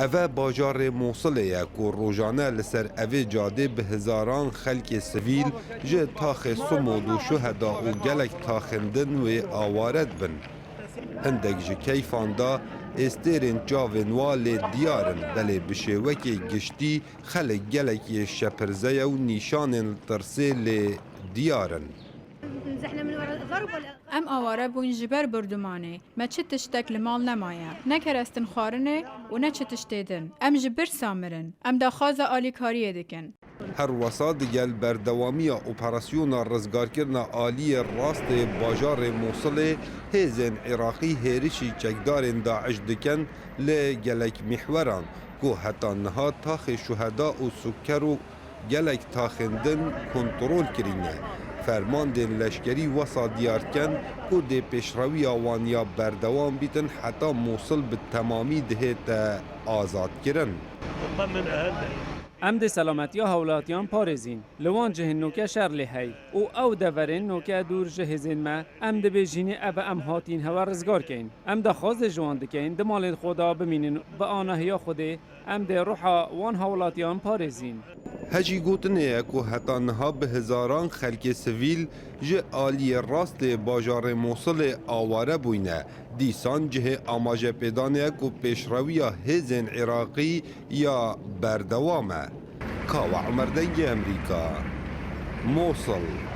اوه باجار موصله کو روزانه لسر اوه جاده به هزاران خلک سویل جه تاخ سمود و شهدا و گلک تاخندن و آوارد بن. هندک جه کیفاندا استیرین جاونوال دیارن بله بشوکی گشتی خلق گلکی شپرزه و نیشان ترسه ل دیارن. ام آواره بوین جبر بردمانه ما چه تشتک لمال نمایه نکر استن خارنه و نه چه تشتیدن ام جبر سامرن ام دا خواز آلیکاریه دکن هر وسط گل بردوامی اپراسیون رزگارکرنا آلی راست باجار موصل هیزن عراقی هیرشی چکدار داعش دکن لگلک محوران کو حتی نها تاخ شهدا و سکر و گلک تاخندن کنترول کرینه. فرمان دین لشکری وسا دیارکن کو دی پیشروی آوانیا بردوام بیتن حتی موصل به تمامی دهت آزاد کرن. ام ده سلامتی هولاتیان پارزین لوان جه نوکه شر لحی او دورین نوکه دور جهزین ما ام ده بیجینی ابا ام هاتین هوا رزگار کین ام ده خواز جوان دکین ده مال خدا بمینین با آنهیا خوده ام ده روحا وان هولاتیان پارزین هجی گوتنه کو حتی نها به هزاران خلک سویل جه آلی راست باجار موصل آواره بوینه دیسان جه آماجه پیدانه کو پیشروی هزن عراقی یا بردوامه. کاوه عمردنگ امریکا موصل.